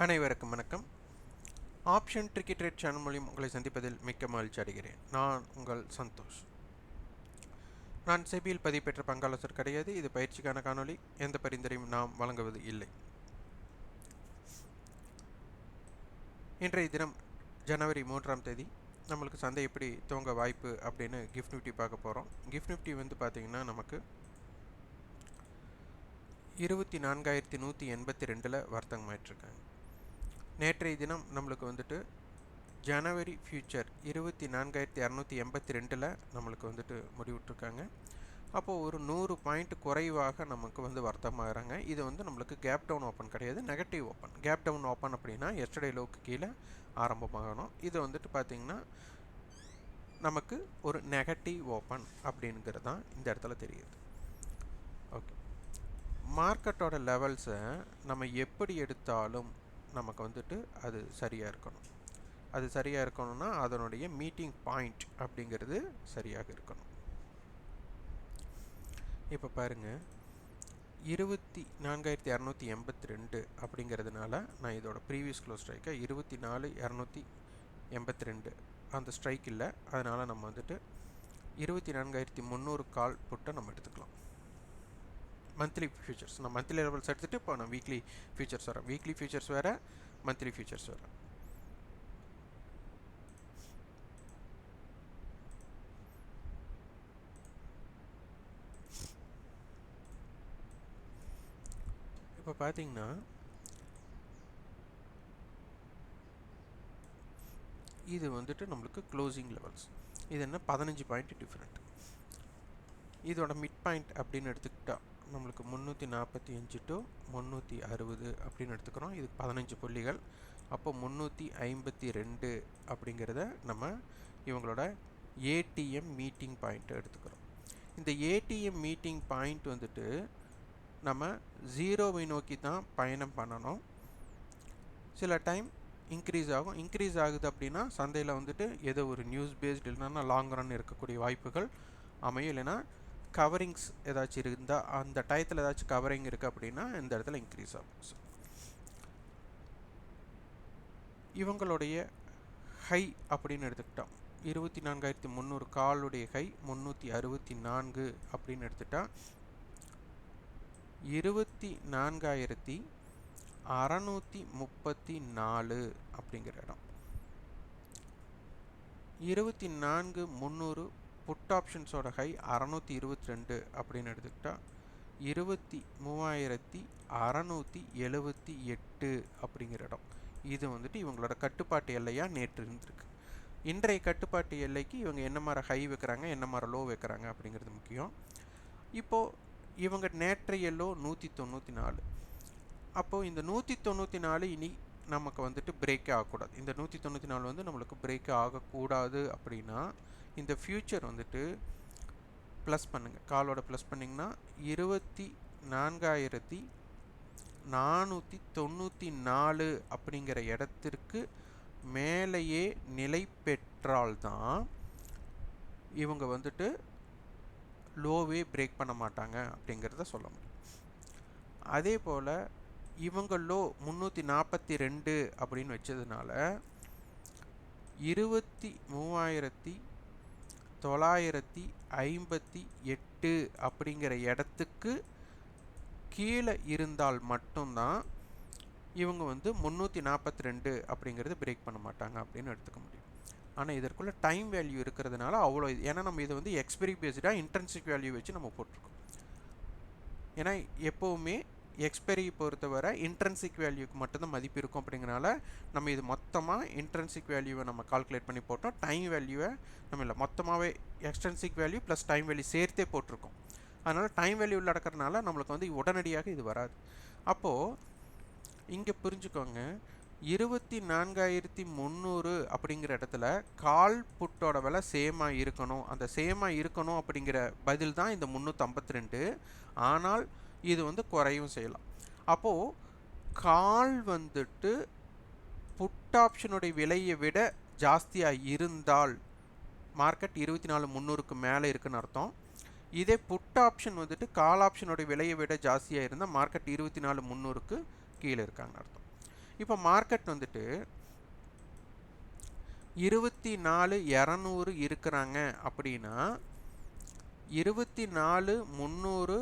அனைவருக்கும் வணக்கம். Option tricky trade channel மூலியம் உங்களை சந்திப்பதில் மிக்க மகிழ்ச்சி அடைகிறேன். நான் உங்கள் சந்தோஷ். நான் செபியில் பதிவு பெற்ற பங்காளர் கிடையாது. இது பயிற்சிக்கான காணொலி. எந்த பரிந்துரையும் நாம் வழங்குவது இல்லை. இன்றைய தினம் ஜனவரி 3ஆம் தேதி நம்மளுக்கு சந்தை எப்படி துவங்க வாய்ப்பு அப்படின்னு கிஃப்ட் நிஃப்டி பார்க்க போகிறோம். கிஃப்ட் நிஃப்டி பார்த்திங்கன்னா நமக்கு 24,182 வர்த்தகமாயிட்ருக்காங்க. நேற்றைய தினம் நம்மளுக்கு ஜனவரி ஃபியூச்சர் 24,282 நம்மளுக்கு முடிவிட்ருக்காங்க. அப்போது ஒரு 100 பாயிண்ட் குறைவாக நமக்கு வர்த்தகமாகறாங்க. இது நம்மளுக்கு கேப் டவுன் ஓப்பன் கிடையாது, negative open. Gap down open அப்படின்னா எஸ்டர்டே லோவுக்கு கீழே ஆரம்பமாகணும். இது பார்த்திங்கன்னா நமக்கு ஒரு நெகட்டிவ் ஓப்பன் அப்படிங்கிறது தான் இந்த இடத்துல தெரியுது. ஓகே, மார்க்கெட்டோட லெவல்ஸை நம்ம எப்படி எடுத்தாலும் நமக்கு அது சரியாக இருக்கணும். அது சரியாக இருக்கணும்னா அதனுடைய மீட்டிங் பாயிண்ட் அப்படிங்கிறது சரியாக இருக்கணும். இப்போ பாருங்கள், 24,282 அப்படிங்கிறதுனால நான் இதோட ப்ரீவியஸ் க்ளோஸ் ஸ்ட்ரைக்கை 24,282 அந்த ஸ்ட்ரைக் இல்லை. அதனால் நம்ம 24,300 கால் புட்டை நம்ம எடுத்துக்கலாம். மந்த்லி ஃபியூச்சர்ஸ் நான் மந்த்லி லெவல்ஸ் எடுத்துகிட்டு இப்போ நான் வீக்லி ஃபியூச்சர்ஸ் வரேன். வீக்லி ஃபியூச்சர்ஸ் வேறு, மந்த்லி ஃபியூச்சர்ஸ் வேறு. இப்போ பார்த்தீங்கன்னா இது நம்மளுக்கு க்ளோசிங் லெவல்ஸ். இது என்ன 15 பாயிண்ட் டிஃப்ரெண்ட். இதோட மிட் பாயிண்ட் அப்படின்னு எடுத்துக்கிட்டா நம்மளுக்கு 345 டு 360 அப்படின்னு எடுத்துக்கிறோம். இதுக்கு 15 புள்ளிகள். அப்போ 352 அப்படிங்கிறத நம்ம இவங்களோட ஏடிஎம் மீட்டிங் பாயிண்ட்டை எடுத்துக்கிறோம். இந்த ஏடிஎம் மீட்டிங் பாயிண்ட் நம்ம 0வை நோக்கி தான் பயணம் பண்ணணும். சில டைம் இன்க்ரீஸ் ஆகும். இன்க்ரீஸ் ஆகுது அப்படின்னா சந்தையில் ஏதோ ஒரு நியூஸ் பேஸ்டு இல்லைன்னா லாங் ரன் இருக்கக்கூடிய வாய்ப்புகள் அமையும். இல்லைன்னா கவரிங்ஸ் ஏதாச்சும் இருந்தால் அந்த டயத்தில் ஏதாச்சும் கவரிங் இருக்குது அப்படின்னா இந்த இடத்துல இன்க்ரீஸ் ஆகும். இவங்களுடைய ஹை அப்படின்னு எடுத்துக்கிட்டோம். 24,300 காலுடைய ஹை 364 அப்படின்னு எடுத்துட்டா 24,634 அப்படிங்கிற இடம். 24,300 புட் ஆப்ஷன்ஸோட ஹை 622 அப்படின்னு எடுத்துக்கிட்டா 23,678 அப்படிங்கிற இடம். இது இவங்களோட கட்டுப்பாட்டு எல்லையாக நேற்று இருந்திருக்கு. இன்றைய கட்டுப்பாட்டு எல்லைக்கு இவங்க என்ன மாதிரி ஹை வைக்கிறாங்க, என்ன மாதிரி லோ வைக்கிறாங்க அப்படிங்கிறது முக்கியம். இப்போது இவங்க நேற்றைய லோ 194. அப்போது இந்த 194 இனி நமக்கு பிரேக்கே ஆகக்கூடாது. இந்த 194 நம்மளுக்கு பிரேக்கே ஆகக்கூடாது அப்படின்னா இந்த ஃபியூச்சர் ப்ளஸ் பண்ணுங்கள். காலோட ப்ளஸ் பண்ணிங்கன்னா 24,494 அப்படிங்கிற இடத்திற்கு மேலேயே நிலை பெற்றால்தான் இவங்க லோவே பிரேக் பண்ண மாட்டாங்க அப்படிங்கிறத சொல்ல முடியும். அதே போல் இவங்க லோ 342 அப்படின்னு வச்சதுனால 23,958 அப்படிங்கிற இடத்துக்கு கீழே இருந்தால் மட்டும்தான் இவங்க 342 அப்படிங்கிறது பிரேக் பண்ண மாட்டாங்க அப்படின்னு எடுத்துக்க முடியும். ஆனால் இதற்குள்ள டைம் வேல்யூ இருக்கிறதுனால அவ்வளோ ஏன்னா நம்ம இதை எக்ஸ்பெரி பேஸ்டாக இன்ட்ரென்சிக் வேல்யூ வச்சு நம்ம போட்டிருக்கோம். ஏன்னா எப்போவுமே எக்ஸ்பெரி பொறுத்தவரை இன்ட்ரென்சிக் வேல்யூக்கு மட்டும்தான் மதிப்பு இருக்கும். அப்படிங்கிறனால நம்ம இது மொத்தமாக இன்ட்ரென்சிக் வேல்யூவை நம்ம கால்குலேட் பண்ணி போட்டோம். டைம் வேல்யூவை நம்ம இல்லை மொத்தமாகவே extrinsic value plus time value சேர்த்தே போட்டிருக்கோம். அதனால் டைம் வேல்யூவில் நடக்கிறதுனால நம்மளுக்கு உடனடியாக இது வராது. அப்போது இங்கே புரிஞ்சுக்கோங்க, 24,300 அப்படிங்கிற இடத்துல கால் புட்டோட விலை சேமாக இருக்கணும். அந்த சேமாக இருக்கணும் அப்படிங்கிற பதில் தான் இந்த 352. ஆனால் இது குறையும் செய்யலாம். அப்போது கால் புட் ஆப்ஷனுடைய விலையை விட ஜாஸ்தியாக இருந்தால் மார்க்கெட் 24,300க்கு மேலே இருக்குன்னு அர்த்தம். இதே புட் ஆப்ஷன் கால் ஆப்ஷனோட விலையை விட ஜாஸ்தியாக இருந்தால் மார்க்கெட் 24,300க்கு கீழே இருக்காங்கன்னு அர்த்தம். இப்போ மார்க்கெட் வந்துட்டு 24,200 இருக்கிறாங்க அப்படின்னா 24,300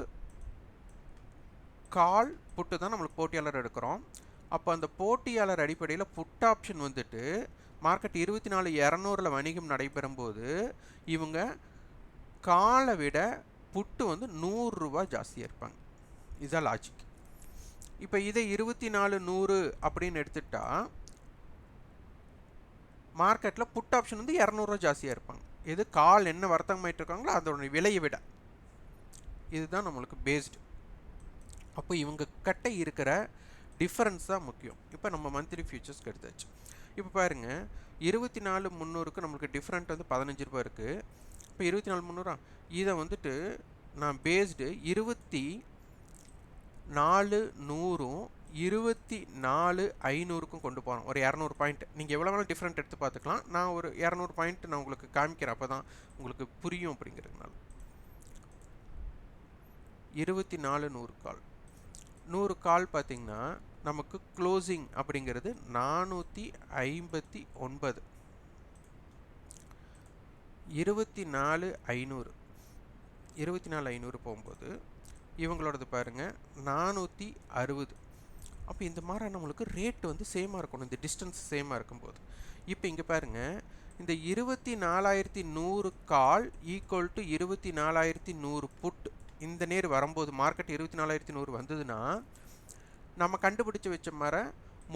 கால் புட்டு தான் நம்மளுக்கு போட்டியாளர் எடுக்கிறோம். அப்போ அந்த போட்டியாளர் அடிப்படையில் புட் ஆப்ஷன் வந்துட்டு மார்க்கெட் 24,200 வணிகம் நடைபெறும் போது இவங்க காலை விட புட்டு வந்து 100 ரூபாய் ஜாஸ்தியாக இருப்பாங்க. இதுதான் லாஜிக். இப்போ இதை 24,100 அப்படின்னு எடுத்துட்டா மார்க்கெட்டில் புட் ஆப்ஷன் வந்து 200 ரூபா ஜாஸ்தியாக இருப்பாங்க. இது கால் என்ன வர்த்தகமாயிட்டு இருக்காங்களோ அதோட விலையை விட. இதுதான் நம்மளுக்கு பேஸ்டு. அப்போ இவங்க கிட்ட இருக்கிற டிஃபரன்ஸ் தான் முக்கியம். இப்போ நம்ம மந்த்லி ஃபியூச்சர்ஸ்க்கு எடுத்தாச்சு. இப்போ பாருங்கள் 24,300க்கு நம்மளுக்கு டிஃப்ரெண்ட் வந்து 15 ரூபா இருக்குது. இப்போ 24,300 இதை வந்துட்டு நான் பேஸ்டு 24,100ம் 24,500க்கும் கொண்டு போகிறோம். ஒரு 200 பாயிண்ட். நீங்கள் எவ்வளோ வேணாலும் டிஃப்ரெண்ட் எடுத்து பார்த்துக்கலாம். நான் ஒரு 200 பாயிண்ட் நான் உங்களுக்கு காமிக்கிறேன். அப்போ தான் உங்களுக்கு புரியும் அப்படிங்கிறதுனால. 24,100 கால் 100 கால் பார்த்திங்கன்னா நமக்கு க்ளோசிங் அப்படிங்கிறது 459. 24,500 போகும்போது இவங்களோடது பாருங்கள் 460. அப்போ இந்த மாதிரி நம்மளுக்கு ரேட் வந்து சேமாக இருக்கணும், இந்த டிஸ்டன்ஸ் சேமாக இருக்கும்போது. இப்போ இங்கே பாருங்கள், இந்த 24,100 கால் ஈக்குவல் டு 24,100 புட் இந்த நேர் வரும்போது மார்க்கெட் 24,100 வந்ததுன்னா நம்ம கண்டுபிடிச்சி வச்ச மாதிரி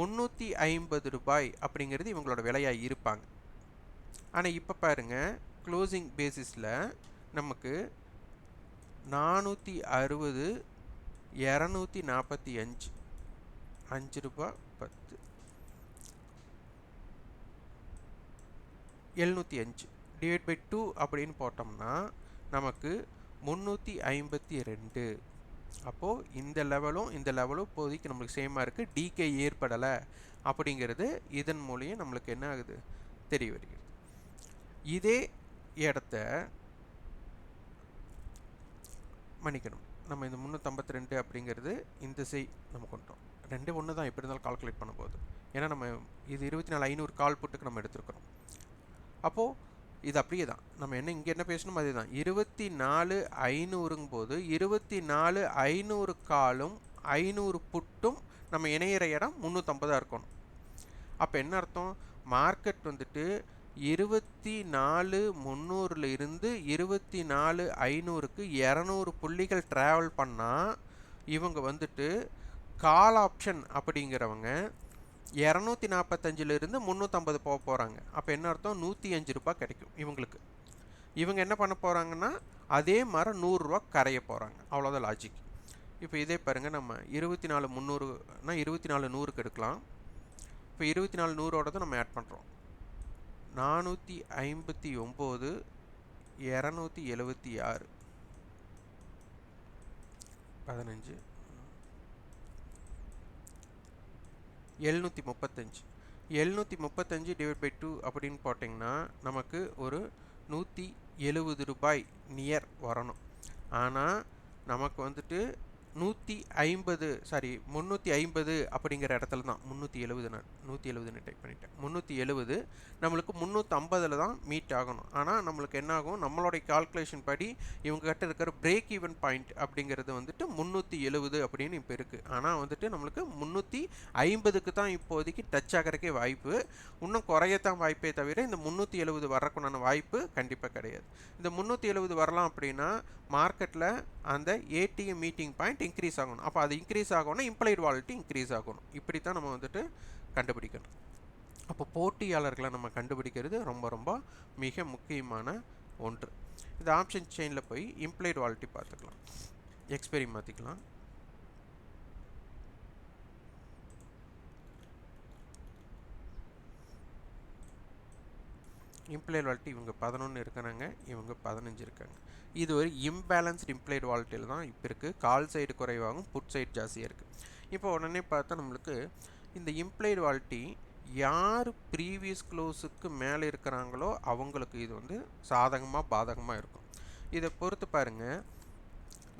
350 ரூபாய் அப்படிங்கிறது இவங்களோட விலையாக இருப்பாங்க. ஆனால் இப்போ பாருங்கள், க்ளோசிங் பேசிஸில் நமக்கு 460, 245, 5 ரூபா 10, 705 டிவைட் பை 2 அப்படின்னு போட்டோம்னா நமக்கு 352. அப்போது இந்த லெவலும் இப்போதைக்கு நம்மளுக்கு சேமாக இருக்குது. டிகே ஏற்படலை அப்படிங்கிறது இதன் மூலியம் நம்மளுக்கு என்ன ஆகுது தெரிய வருகிறது. இதே இடத்த மன்னிக்கணும், நம்ம இந்த 352 அப்படிங்கிறது இந்த நம்ம கொண்டோம். ரெண்டு ஒன்று தான் எப்படி இருந்தாலும் கால்குலேட் பண்ணும்போது. ஏன்னா நம்ம இது 24,500 கால் புட்டுக்கு நம்ம எடுத்துருக்கிறோம். அப்போது இது அப்படியே தான். நம்ம இங்கே என்ன பேசணும் அதே தான். 24,500ங்கும் போது 24,500 காலும் 500 புட்டும் நம்ம இணையிற இடம் 350 இருக்கணும். அப்போ என்ன அர்த்தம்? மார்க்கெட் வந்துட்டு 24,300 இருந்து 24,500க்கு 200 புள்ளிகள் ட்ராவல் பண்ணால் இவங்க வந்துட்டு கால் ஆப்ஷன் அப்படிங்கிறவங்க 245லிருந்து 350 போக போகிறாங்க. அப்போ என்ன அர்த்தம்? 105 ரூபாய் கிடைக்கும் இவங்களுக்கு. இவங்க என்ன பண்ண போகிறாங்கன்னா அதே மாதிரி 100 ரூபா கரைய போகிறாங்க. அவ்வளோதான் லாஜிக். இப்போ இதே பாருங்கள், நம்ம 24,300னா 24,100க்கு எடுக்கலாம். இப்போ 24,100ஓட நம்ம ஆட் பண்ணுறோம். 459, 276, 15, 735. 735 டிவைட் பை 2 அப்படின்னு போட்டிங்கன்னா நமக்கு ஒரு 170 ரூபாய் நியர் வரணும். ஆனால் நமக்கு வந்துட்டு 350 அப்படிங்கிற இடத்துல தான் 370. நான் 170 டைப் பண்ணிட்டேன். 370 நம்மளுக்கு 350 தான் மீட் ஆகணும். ஆனால் நம்மளுக்கு என்ன ஆகும்? நம்மளுடைய கால்குலேஷன் படி இவங்க கிட்ட இருக்கிற பிரேக் ஈவன் பாயிண்ட் அப்படிங்கிறது வந்துட்டு 370 அப்படின்னு இப்போ இருக்குது. ஆனால் வந்துட்டு நம்மளுக்கு 350க்கு தான் இப்போதைக்கு டச் ஆகிறதுக்கே வாய்ப்பு. இன்னும் குறையத்தான் வாய்ப்பே தவிர இந்த 370 வர்றதுக்குண்டான வாய்ப்பு கண்டிப்பாக கிடையாது. இந்த 370 வரலாம் அப்படின்னா மார்க்கெட்டில் அந்த ஏடிஎம் மீட்டிங் பாயிண்ட் இன்க்ரீஸ் ஆகணும். அப்போ அது இன்க்ரீஸ் ஆகணும்னா இம்ப்ளைட் வாலிட்டி இன்க்ரீஸ் ஆகணும். இப்படி தான் நம்ம வந்துட்டு கண்டுபிடிக்கணும். அப்போ போட்டியாளர்களை நம்ம கண்டுபிடிக்கிறது ரொம்ப ரொம்ப மிக முக்கியமான ஒன்று. இந்த ஆப்ஷன் செயினில் போய் இம்ப்ளைட் வாலிட்டி பார்த்துக்கலாம். எக்ஸ்பைரி மாற்றிக்கலாம். இம்ப்ளைட் வாலிட்டி இவங்க 11 இருக்கிறாங்க, இவங்க 15 இருக்காங்க. இது ஒரு இம்பேலன்ஸ்டு இம்ப்ளைட் வாலிட்டியில் தான் இப்போ இருக்குது. கால் சைடு குறைவாகவும் புட் சைடு ஜாஸ்தியாக இருக்குது. இப்போ உடனே பார்த்தா நம்மளுக்கு இந்த இம்ப்ளைட் வாலிட்டி யார் ப்ரீவியஸ் க்ளோஸுக்கு மேலே இருக்கிறாங்களோ அவங்களுக்கு இது வந்து சாதகமாக பாதகமாக இருக்கும். இதை பொறுத்து பாருங்கள்,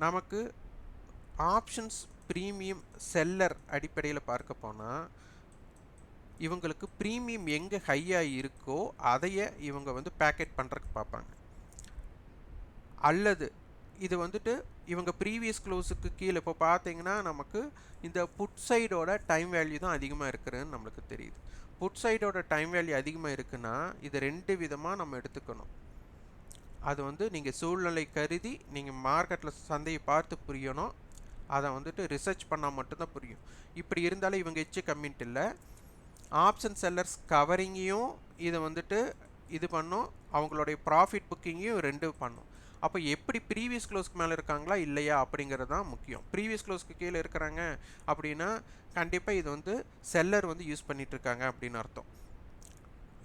நமக்கு ஆப்ஷன்ஸ் ப்ரீமியம் செல்லர் அடிப்படையில் பார்க்க போனால் இவங்களுக்கு ப்ரீமியம் எங்கே ஹையாக இருக்கோ அதையே இவங்க வந்து பேக்கெட் பண்ணுறதுக்கு பார்ப்பாங்க. அல்லது இது வந்துட்டு இவங்க ப்ரீவியஸ் க்ளோஸுக்கு கீழே இப்போ பார்த்தீங்கன்னா நமக்கு இந்த புட் சைடோட டைம் வேல்யூ தான் அதிகமாக இருக்குதுன்னு நம்மளுக்கு தெரியுது. புட் சைடோட டைம் வேல்யூ அதிகமாக இருக்குன்னா இது 2 விதமாக நம்ம எடுத்துக்கணும். அது வந்து நீங்கள் சூழ்நிலை கருதி நீங்கள் மார்க்கெட்டில் சந்தையை பார்த்து புரியணும். அதை வந்துட்டு ரிசர்ச் பண்ணால் மட்டும்தான் புரியும். இப்படி இருந்தாலும் இவங்க எச்சு கம்மின்ட்டு இல்லை, ஆப்ஷன் செல்லர்ஸ் கவரிங்கையும் இதை வந்துட்டு இது பண்ணும், அவங்களுடைய ப்ராஃபிட் புக்கிங்கையும் 2 பண்ணும். அப்போ எப்படி ப்ரீவியஸ் க்ளோஸ்க்கு மேலே இருக்காங்களா இல்லையா அப்படிங்கிறது தான் முக்கியம். ப்ரீவியஸ் க்ளோஸ்க்கு கீழே இருக்கிறாங்க அப்படின்னா கண்டிப்பாக இது வந்து செல்லர் வந்து யூஸ் பண்ணிகிட்ருக்காங்க அப்படின்னு அர்த்தம்.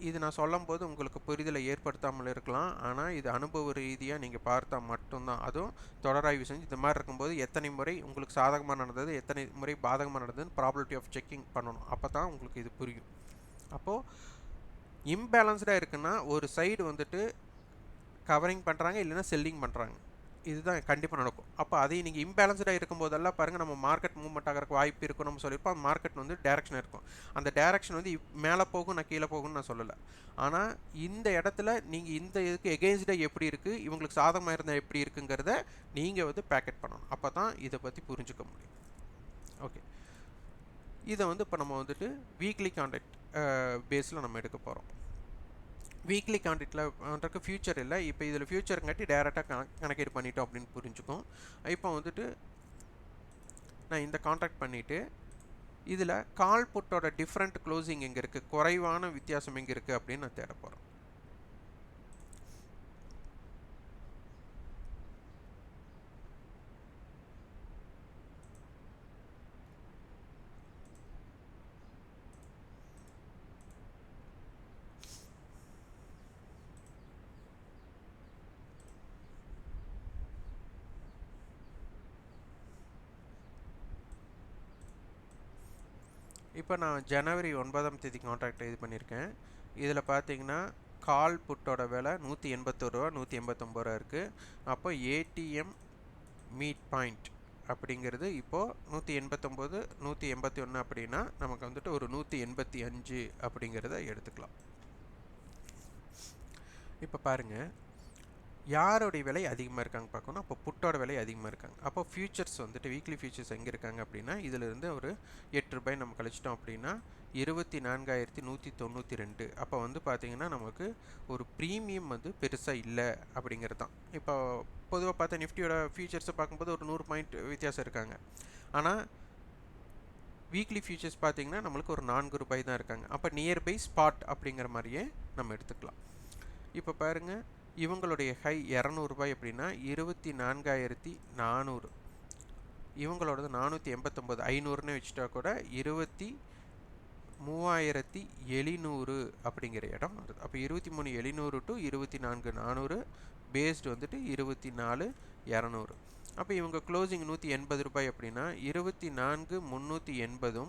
இது நான் சொல்லும் போது உங்களுக்கு புரிதலை ஏற்படுத்தாமல் இருக்கலாம், ஆனால் இது அனுபவ ரீதியாக நீங்கள் பார்த்தா மட்டும்தான். அதுவும் தொடராய்வு செஞ்சு இந்த மாதிரி இருக்கும்போது எத்தனை முறை உங்களுக்கு சாதகமாக நடந்தது, எத்தனை முறை பாதகமாக நடந்ததுன்னு ப்ராபபிலிட்டி ஆஃப் செக்கிங் பண்ணணும். அப்போ தான் உங்களுக்கு இது புரியும். அப்போது இம்பேலன்ஸ்டாக இருக்குன்னா ஒரு சைடு வந்துட்டு கவரிங் பண்ணுறாங்க, இல்லைன்னா செல்லிங் பண்ணுறாங்க. இதுதான் கண்டிப்பாக நடக்கும். அப்போ அதையும் நீங்கள் இம்பேலன்ஸ்டாக இருக்கும்போதெல்லாம் பாருங்கள், நம்ம மார்க்கெட் மூவ்மெண்ட் ஆகிறதுக்கு வாய்ப்பு இருக்கும் நம்ம சொல்லியிருப்போம். அந்த மார்க்கெட் வந்து டேரெக்ஷன் இருக்கும். அந்த டேரெக்ஷன் வந்து மேலே போகும், நான் கீழே போகும்னு நான் சொல்லலை. ஆனால் இந்த இடத்துல நீங்கள் இந்த இதுக்கு எகெயின்ஸ்டாக எப்படி இருக்குது, இவங்களுக்கு சாதகமாக இருந்தால் எப்படி இருக்குங்கிறத நீங்கள் வந்து பேக்கெட் பண்ணணும். அப்போ தான் இதை பற்றி புரிஞ்சுக்க முடியும். ஓகே, இதை வந்து இப்போ நம்ம வந்துட்டு வீக்லி கான்ட்ராக்ட் பேஸில் நம்ம எடுக்க போகிறோம். வீக்லி கான்ட்ராக்டில் பண்ணுறதுக்கு ஃபியூச்சர் இல்லை. இப்போ இதில் ஃபியூச்சருங்காட்டி டேரெக்டாக கணக்கீடு பண்ணிட்டோம் அப்படின்னு புரிஞ்சுக்கும். இப்போ வந்துட்டு நான் இந்த கான்ட்ராக்ட் பண்ணிவிட்டு இதில் கால் புட்டோட டிஃப்ரெண்ட் க்ளோசிங் எங்கே இருக்குது, குறைவான வித்தியாசம் எங்கே இருக்குது அப்படின்னு நான் தேட போகிறேன். இப்போ நான் ஜனவரி 9ஆம் தேதி கான்ட்ராக்ட் இது பண்ணியிருக்கேன். இதில் பார்த்தீங்கன்னா கால் புட்டோட விலை 181 ரூபா 189 ரூபா இருக்குது. அப்போ ஏடிஎம் மீட் பாயிண்ட் அப்படிங்கிறது இப்போது 189 181 அப்படின்னா நமக்கு வந்துட்டு ஒரு 185 அப்படிங்கிறத எடுத்துக்கலாம். இப்போ பாருங்கள், யாரோடைய விலை அதிகமாக இருக்காங்க பார்க்கணும். அப்போ புட்டோட விலை அதிகமாக இருக்காங்க. அப்போ ஃபியூச்சர்ஸ் வந்துட்டு வீக்லி ஃபியூச்சர்ஸ் எங்கே இருக்காங்க அப்படின்னா இதிலிருந்து ஒரு 8 ரூபாய் நம்ம கழிச்சிட்டோம் அப்படின்னா 24,192. அப்போ வந்து பார்த்திங்கன்னா நமக்கு ஒரு ப்ரீமியம் வந்து பெருசாக இல்லை அப்படிங்கிறது தான். இப்போ பொதுவாக பார்த்தா நிஃப்டியோட ஃபியூச்சர்ஸை பார்க்கும்போது ஒரு 100 பாயிண்ட் வித்தியாசம் இருக்காங்க. ஆனால் வீக்லி ஃபியூச்சர்ஸ் பார்த்திங்கன்னா நம்மளுக்கு ஒரு 4 ரூபாய் தான் இருக்காங்க. அப்போ நியர்பை ஸ்பாட் அப்படிங்கிற மாதிரியே நம்ம எடுத்துக்கலாம். இப்போ பாருங்கள், இவங்களுடைய ஹை 200 ரூபாய் அப்படின்னா 24,400, இவங்களோடது 489, 500ன்னு வச்சுட்டா கூட 23,700 அப்படிங்கிற இடம் வருது. அப்போ 23,700 டு 24,400 பேஸ்டு வந்துட்டு 24,200. அப்போ இவங்க க்ளோசிங் 180 ரூபாய் அப்படின்னா 24,380,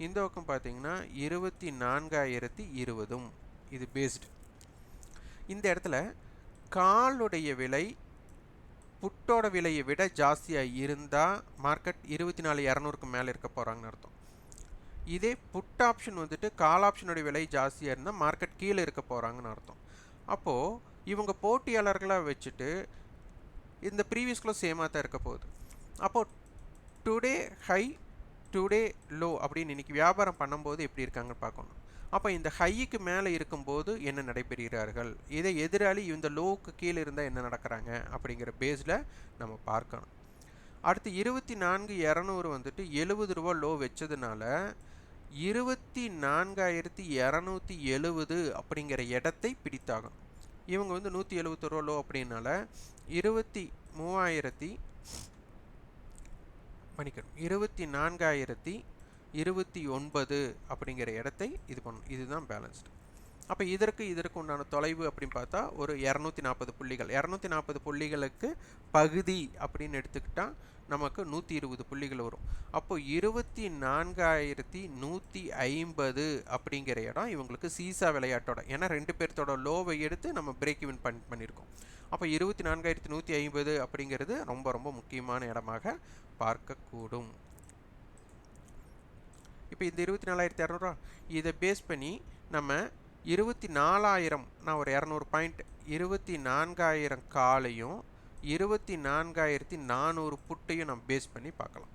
இந்த பக்கம் பார்த்தீங்கன்னா 24,020 இது பேஸ்டு. இந்த இடத்துல காலுடைய விலை புட்டோட விலையை விட ஜாஸ்தியாக இருந்தால் மார்க்கெட் 24,200க்கு மேலே இருக்க போகிறாங்கன்னு அர்த்தம். இதே புட் ஆப்ஷன் வந்துட்டு கால் ஆப்ஷனுடைய விலை ஜாஸ்தியாக இருந்தால் மார்க்கெட் கீழே இருக்க போகிறாங்கன்னு அர்த்தம். அப்போது இவங்க போட்டியாளர்களாக வச்சுட்டு இந்த ப்ரீவியஸ் க்ளோஸ் சேமாக தான் இருக்க போகுது. அப்போது டுடே ஹை டுடே லோ அப்படின்னு இன்றைக்கி வியாபாரம் பண்ணும்போது எப்படி இருக்காங்கன்னு பார்க்கணும். அப்போ இந்த ஹைக்கு மேலே இருக்கும்போது என்ன நடைபெறுகிறார்கள், இதை எதிராளி இந்த லோவுக்கு கீழே இருந்தால் என்ன நடக்கிறாங்க அப்படிங்கிற பேஸில் நம்ம பார்க்கணும். அடுத்து 24,200 வந்துட்டு 70 ரூபா லோ வச்சதுனால 24,270 அப்படிங்கிற இடத்தை பிடித்தாகும். இவங்க வந்து 170 ரூபா லோ அப்படின்னால 24,029 அப்படிங்கிற இடத்தை இது பண்ணணும். இதுதான் பேலன்ஸ்டு. அப்போ இதற்கு உண்டான தொலைவு அப்படின்னு பார்த்தா ஒரு 240 புள்ளிகள். 240 புள்ளிகளுக்கு பகுதி அப்படின்னு எடுத்துக்கிட்டால் நமக்கு 120 புள்ளிகள் வரும். அப்போ 24,150 அப்படிங்கிற இடம் இவங்களுக்கு சீசா விளையாட்டோட, ஏன்னா 2 பேர்த்தோட லோவை எடுத்து நம்ம பிரேக் ஈவன் பண்ணியிருக்கோம். அப்போ 24,150 அப்படிங்கிறது ரொம்ப ரொம்ப முக்கியமான இடமாக பார்க்கக்கூடும். இப்போ இந்த 24,200 இதை பேஸ் பண்ணி நம்ம 24,000 நான் ஒரு 200 பாயிண்ட் 24,000 காலையும் 24,400 புட்டையும் நம்ம பேஸ் பண்ணி பார்க்கலாம்.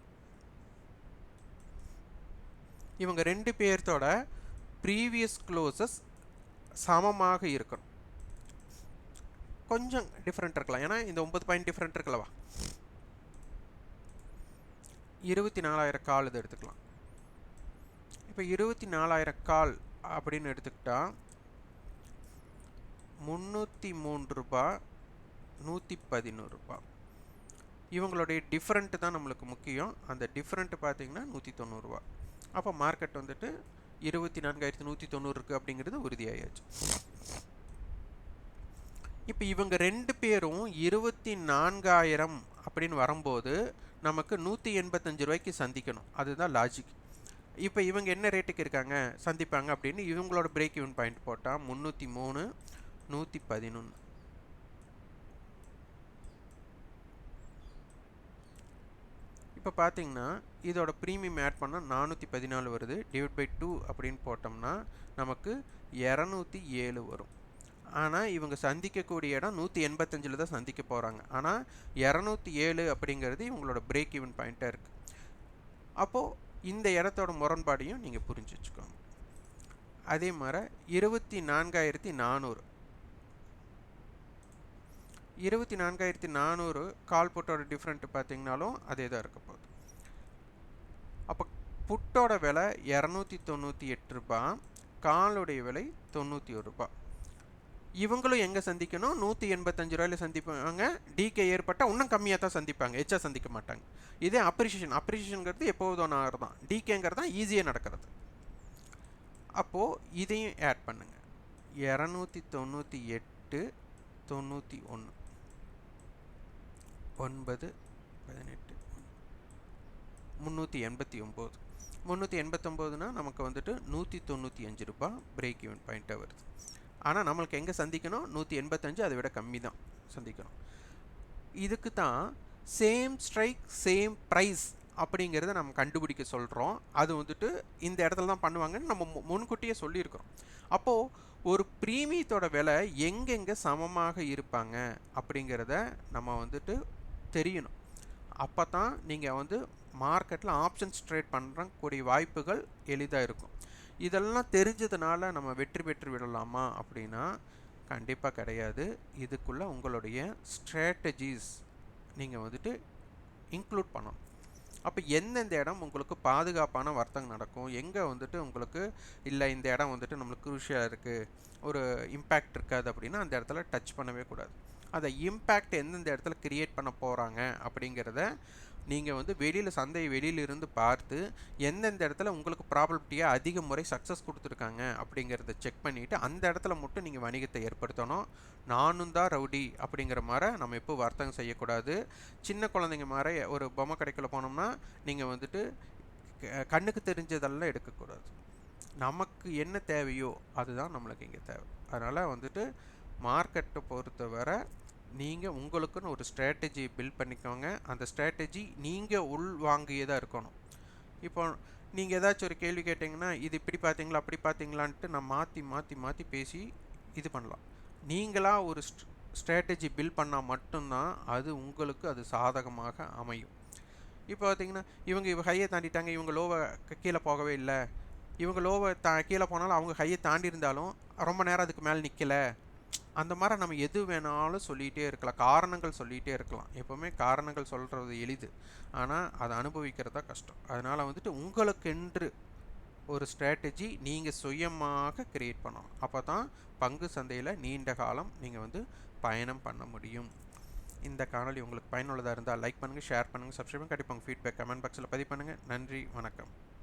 இவங்க ரெண்டு பேர்த்தோட ப்ரீவியஸ் க்ளோசஸ் சமமாக இருக்கணும். கொஞ்சம் டிஃப்ரெண்ட் இருக்கலாம், ஏன்னா இந்த 9 பாயிண்ட் டிஃப்ரெண்ட் இருக்கலவா. 24,000 கால் இது எடுத்துக்கலாம். இப்போ 24,000 கால் அப்படின்னு எடுத்துக்கிட்டா 303 ரூபாய் 111 ரூபாய். இவங்களுடைய டிஃப்ரெண்ட்டு தான் நம்மளுக்கு முக்கியம். அந்த டிஃப்ரெண்ட்டு பார்த்தீங்கன்னா 190 ரூபா. அப்போ மார்க்கெட் வந்துட்டு 24,190 இருக்குது அப்படிங்கிறது உறுதியாயாச்சு. இப்போ இவங்க ரெண்டு பேரும் 24,000 அப்படின்னு வரும்போது நமக்கு 185 ரூபாய்க்கு சந்திக்கணும். அதுதான் லாஜிக். இப்போ இவங்க என்ன ரேட்டுக்கு இருக்காங்க சந்திப்பாங்க அப்படின்னு இவங்களோட பிரேக் ஈவன் பாயிண்ட் போட்டால் 303 111. இப்போ பார்த்தீங்கன்னா இதோட ப்ரீமியம் ஆட் பண்ணால் 414 வருது. டிவைட் பை 2 அப்படின்னு போட்டோம்னா நமக்கு 207 வரும். ஆனால் இவங்க சந்திக்கக்கூடிய இடம் 185 தான் சந்திக்க போகிறாங்க. ஆனால் 207 அப்படிங்கிறது இவங்களோட பிரேக் ஈவன் பாயிண்ட்டாக இருக்குது. அப்போது இந்த இடத்தோட முரண்பாடையும் நீங்கள் புரிஞ்சு வச்சுக்கோங்க. அதே மாதிரி 24,400 24,400 கால் புட்டோட டிஃப்ரெண்ட்டு பார்த்தீங்கனாலும் அதே தான் இருக்க போகுது. அப்போ புட்டோட விலை 298 ரூபாய், காலுடைய விலை 91 ரூபாய். இவங்களும் எங்கே சந்திக்கணும் 185 ரூபாயில் சந்திப்பாங்க. டிகே ஏற்பட்டால் இன்னும் கம்மியாக தான் சந்திப்பாங்க, எச்சா சந்திக்க மாட்டாங்க. இதே அப்ரிஷியேஷனுங்கிறது எப்போதும் தான். டிகேங்கிறது தான் ஈஸியாக நடக்கிறது. அப்போது இதையும் ஆட் பண்ணுங்கள். 298 91 9 18 389. 389னா நமக்கு வந்துட்டு 195 ரூபாய் பிரேக் ஈவன் பாயிண்ட்டாக வருது. ஆனால் நம்மளுக்கு எங்கே சந்திக்கணும் 185, அதை விட கம்மி தான் சந்திக்கணும். இதுக்கு தான் சேம் ஸ்ட்ரைக் சேம் ப்ரைஸ் அப்படிங்கிறத நம்ம கண்டுபிடிக்க சொல்கிறோம். அது வந்துட்டு இந்த இடத்துல தான் பண்ணுவாங்கன்னு நம்ம முன்கூட்டியே சொல்லியிருக்கிறோம். அப்போது ஒரு ப்ரீமியத்தோட விலை எங்கெங்கே சமமாக இருப்பாங்க அப்படிங்கிறத நம்ம வந்துட்டு தெரியணும். அப்போ தான் நீங்கள் வந்து மார்க்கெட்டில் ஆப்ஷன்ஸ் ட்ரேட் பண்ணுறக்கூடிய வாய்ப்புகள் எளிதாக இருக்கும். இதெல்லாம் தெரிஞ்சதுனால நம்ம வெற்றி பெற்று விடலாமா அப்படின்னா கண்டிப்பாக கிடையாது. இதுக்குள்ளே உங்களுடைய ஸ்ட்ராட்டஜிஸ் நீங்கள் வந்துட்டு இன்க்ளூட் பண்ணணும். அப்போ எந்தெந்த இடம் உங்களுக்கு பாதுகாப்பான வர்த்தகம் நடக்கும், எங்கே வந்துட்டு உங்களுக்கு இல்லை இந்த இடம் வந்துட்டு நம்மளுக்கு குரூஷியலாக இருக்குது, ஒரு இம்பேக்ட் இருக்காது அப்படின்னா அந்த இடத்துல டச் பண்ணவே கூடாது. அதை இம்பேக்ட் எந்தெந்த இடத்துல கிரியேட் பண்ண போகிறாங்க அப்படிங்கிறத நீங்கள் வந்து சந்தையை வெளியிலிருந்து பார்த்து எந்தெந்த இடத்துல உங்களுக்கு ப்ராபபிலிட்டியாக அதிக முறை சக்ஸஸ் கொடுத்துருக்காங்க அப்படிங்கிறத செக் பண்ணிவிட்டு அந்த இடத்துல மட்டும் நீங்கள் வணிகத்தை ஏற்படுத்தணும். நானும் தான் ரவுடி அப்படிங்கிற மாதிரி நம்ம எப்போ வர்த்தகம் செய்யக்கூடாது. சின்ன குழந்தைங்க மாதிரி ஒரு பொம்மை கடைக்குள்ள போனோம்னா நீங்கள் வந்துட்டு கண்ணுக்கு தெரிஞ்சதெல்லாம் எடுக்கக்கூடாது. நமக்கு என்ன தேவையோ அதுதான் நம்மளுக்கு இங்கே தேவை. அதனால் வந்துட்டு மார்க்கெட்டை பொறுத்தவரை நீங்கள் உங்களுக்குன்னு ஒரு ஸ்ட்ராட்டஜி பில்ட் பண்ணிக்கோங்க. அந்த ஸ்ட்ராட்டஜி நீங்கள் உள்வாங்கியதாக இருக்கணும். இப்போ நீங்கள் ஏதாச்சும் ஒரு கேள்வி கேட்டிங்கன்னா இது இப்படி பார்த்தீங்களா அப்படி பார்த்தீங்களான்ட்டு நான் மாற்றி பேசி இது பண்ணலாம். நீங்களாக ஒரு ஸ்ட்ராட்டஜி பில்ட் பண்ணால் மட்டும்தான் அது உங்களுக்கு அது சாதகமாக அமையும். இப்போ பார்த்தீங்கன்னா இவங்க ஹையை தாண்டிட்டாங்க, இவங்க லோவை கீழே போகவே இல்லை, இவங்க லோவை கீழே போனாலும் அவங்க ஹையை தாண்டி இருந்தாலும் ரொம்ப நேரம் அதுக்கு மேலே நிற்கலை, அந்த மாதிரி நம்ம எது வேணாலும் சொல்லிகிட்டே இருக்கலாம், காரணங்கள் சொல்லிகிட்டே இருக்கலாம். எப்போவுமே காரணங்கள் சொல்கிறது எளிது, ஆனால் அதை அனுபவிக்கிறதா கஷ்டம். அதனால் வந்துட்டு உங்களுக்கென்று ஒரு ஸ்ட்ராட்டஜி நீங்கள் சுயமாக கிரியேட் பண்ணணும். அப்போ தான் பங்கு சந்தையில் நீண்ட காலம் நீங்கள் வந்து பயணம் பண்ண முடியும். இந்த காணொலி உங்களுக்கு பயனுள்ளதாக இருந்தால் லைக் பண்ணுங்கள், ஷேர் பண்ணுங்கள், சப்ஸ்கிரைப் பண்ணுங்கள். கண்டிப்பாக உங்கள் ஃபீட்பேக் கமெண்ட் பாக்ஸில் பதிவு பண்ணுங்கள். நன்றி, வணக்கம்.